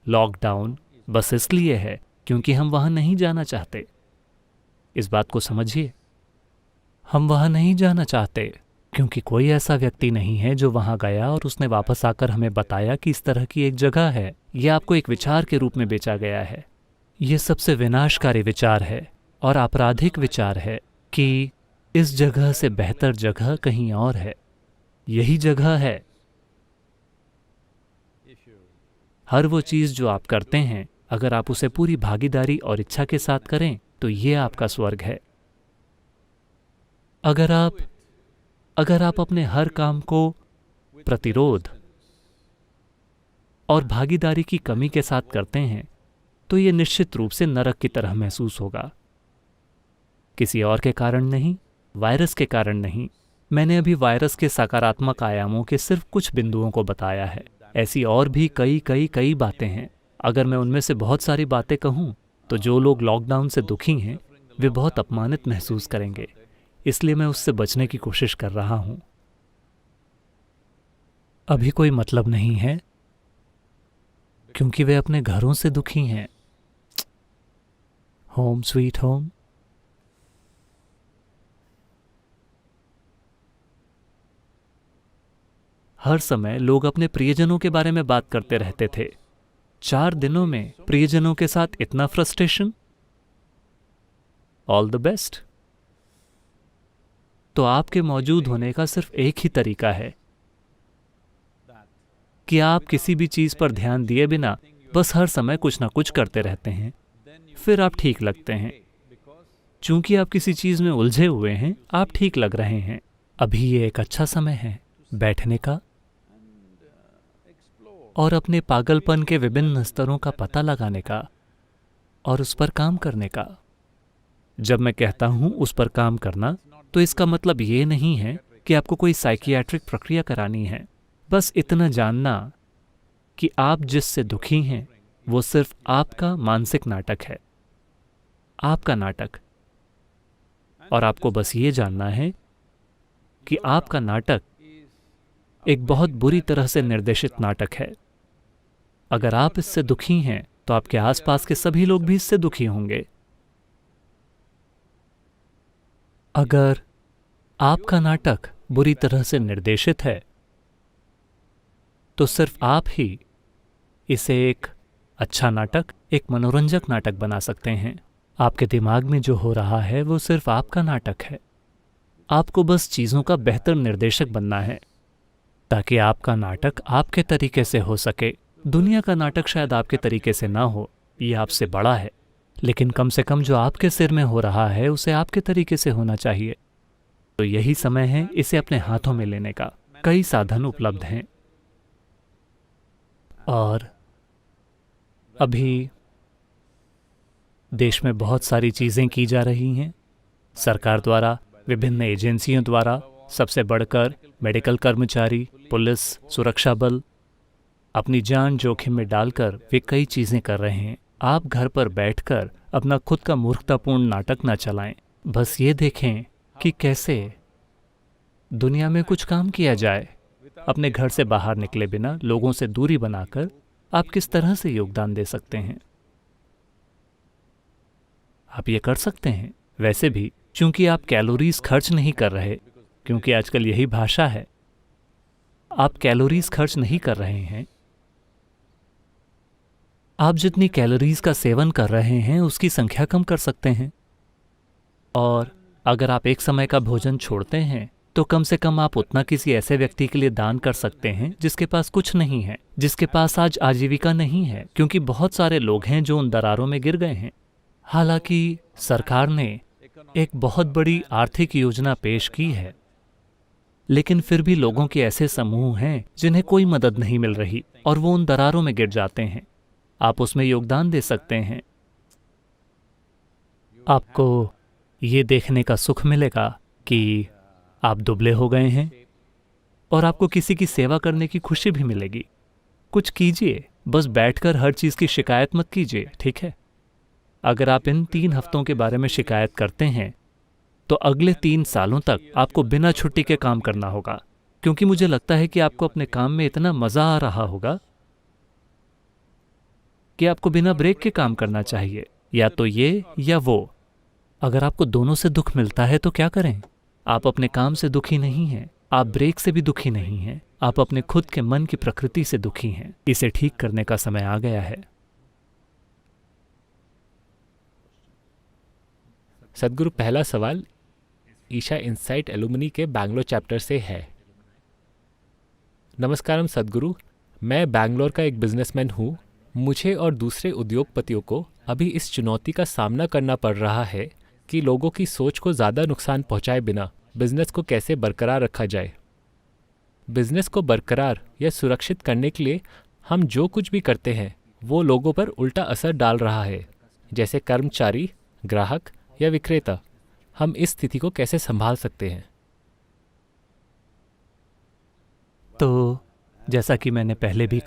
Lockdown बस इसलिए है क्योंकि हम वहाँ नहीं जाना चाहते। इस बात को समझिए, हम वहाँ नहीं जाना चाहते क्योंकि कोई ऐसा व्यक्ति नहीं है जो वहाँ गया और उसने वापस आकर हमें बताया कि इस तरह की एक जगह है। यह आपको एक विचार के रूप में बेचा गया है। ये सबसे विनाशकारी विचार है और आपराधिक विचार है कि इस जगह से बेहतर जगह कहीं और है। यही जगह है। हर वो चीज़ जो आप करते हैं, अगर आप उसे पूरी भागीदारी और इच्छा के साथ करें तो ये आपका स्वर्ग है। अगर आप अपने हर काम को प्रतिरोध और भागीदारी की कमी के साथ करते हैं तो ये निश्चित रूप से नरक की तरह महसूस होगा। किसी और के कारण नहीं, वायरस के कारण नहीं। मैंने अभी वायरस के सकारात्मक आयामों के सिर्फ कुछ बिंदुओं को बताया है। ऐसी और भी कई बातें हैं। अगर मैं उनमें से बहुत सारी बातें कहूँ तो जो लोग लॉकडाउन से दुखी हैं वे बहुत अपमानित महसूस करेंगे। इसलिए मैं उससे बचने की कोशिश कर रहा हूँ। अभी कोई मतलब नहीं है क्योंकि वे अपने घरों से दुखी हैं। Home sweet home. हर समय लोग अपने प्रियजनों के बारे में बात करते रहते थे। 4 दिनों में प्रियजनों के साथ इतना फ्रस्ट्रेशन। All the best. तो आपके मौजूद होने का सिर्फ एक ही तरीका है कि आप किसी भी चीज पर ध्यान दिए बिना बस हर समय कुछ ना कुछ करते रहते हैं। फिर आप ठीक लगते हैं। चूंकि आप किसी चीज में उलझे हुए हैं, आप ठीक लग रहे हैं। अभी ये एक अच्छा समय है बैठने का और अपने पागलपन के विभिन्न स्तरों का पता लगाने का और उस पर काम करने का। जब मैं कहता हूं उस पर काम करना, तो इसका मतलब ये नहीं है कि आपको कोई साइकियाट्रिक प्रक्रिया करानी है। बस इतना जानना कि आप जिससे दुखी हैं वो सिर्फ आपका मानसिक नाटक है, आपका नाटक। और आपको बस ये जानना है कि आपका नाटक एक बहुत बुरी तरह से निर्देशित नाटक है। अगर आप इससे दुखी हैं तो आपके आसपास के सभी लोग भी इससे दुखी होंगे। अगर आपका नाटक बुरी तरह से निर्देशित है तो सिर्फ आप ही इसे एक अच्छा नाटक, एक मनोरंजक नाटक बना सकते हैं। आपके दिमाग में जो हो रहा है वो सिर्फ आपका नाटक है। आपको बस चीज़ों का बेहतर निर्देशक बनना है ताकि आपका नाटक आपके तरीके से हो सके। दुनिया का नाटक शायद आपके तरीके से ना हो, ये आपसे बड़ा है, लेकिन कम से कम जो आपके सिर में हो रहा है उसे आपके तरीके से होना चाहिए। तो यही समय है इसे अपने हाथों में लेने का। कई साधन उपलब्ध हैं और अभी देश में बहुत सारी चीज़ें की जा रही हैं सरकार द्वारा, विभिन्न एजेंसियों द्वारा। सबसे बढ़कर मेडिकल कर्मचारी, पुलिस, सुरक्षा बल अपनी जान जोखिम में डालकर वे कई चीज़ें कर रहे हैं। आप घर पर बैठकर अपना खुद का मूर्खतापूर्ण नाटक न चलाएं। बस ये देखें कि कैसे दुनिया में कुछ काम किया जाए। अपने घर से बाहर निकले बिना, लोगों से दूरी बनाकर आप किस तरह से योगदान दे सकते हैं। आप ये कर सकते हैं। वैसे भी चूंकि आप कैलोरीज खर्च नहीं कर रहे, क्योंकि आजकल यही भाषा है, आप कैलोरीज खर्च नहीं कर रहे हैं। आप जितनी कैलोरीज का सेवन कर रहे हैं उसकी संख्या कम कर सकते हैं। और अगर आप एक समय का भोजन छोड़ते हैं तो कम से कम आप उतना किसी ऐसे व्यक्ति के लिए दान कर सकते हैं जिसके पास कुछ नहीं है, जिसके पास आज आजीविका नहीं है, क्योंकि बहुत सारे लोग हैं जो उन दरारों में गिर गए हैं। हालांकि सरकार ने एक बहुत बड़ी आर्थिक योजना पेश की है, लेकिन फिर भी लोगों के ऐसे समूह हैं जिन्हें कोई मदद नहीं मिल रही और वो उन दरारों में गिर जाते हैं। आप उसमें योगदान दे सकते हैं। आपको ये देखने का सुख मिलेगा कि आप दुबले हो गए हैं और आपको किसी की सेवा करने की खुशी भी मिलेगी। कुछ कीजिए, बस बैठकर हर चीज़ की शिकायत मत कीजिए, ठीक है? अगर आप इन 3 हफ्तों के बारे में शिकायत करते हैं तो अगले 3 सालों तक आपको बिना छुट्टी के काम करना होगा, क्योंकि मुझे लगता है कि आपको अपने काम में इतना मज़ा आ रहा होगा। कि आपको बिना ब्रेक के काम करना चाहिए, या तो ये या वो। अगर आपको दोनों से दुख मिलता है तो क्या करें? आप अपने काम से दुखी नहीं हैं, आप ब्रेक से भी दुखी नहीं हैं, आप अपने खुद के मन की प्रकृति से दुखी हैं। इसे ठीक करने का समय आ गया है। सदगुरु, पहला सवाल ईशा इनसाइट एलुमनी के बैंगलोर चैप्टर से है। नमस्कारम सदगुरु, मैं बैंगलोर का एक बिजनेसमैन हूँ। मुझे और दूसरे उद्योगपतियों को अभी इस चुनौती का सामना करना पड़ रहा है कि लोगों की सोच को ज़्यादा नुकसान पहुँचाए बिना बिजनेस को कैसे बरकरार रखा जाए। बिजनेस को बरकरार या सुरक्षित करने के लिए हम जो कुछ भी करते हैं वो लोगों पर उल्टा असर डाल रहा है, जैसे कर्मचारी, ग्राहक या विक्रेता। हम इस स्थिति को कैसे संभाल सकते हैं? तो जैसा कि मैंने पहले भी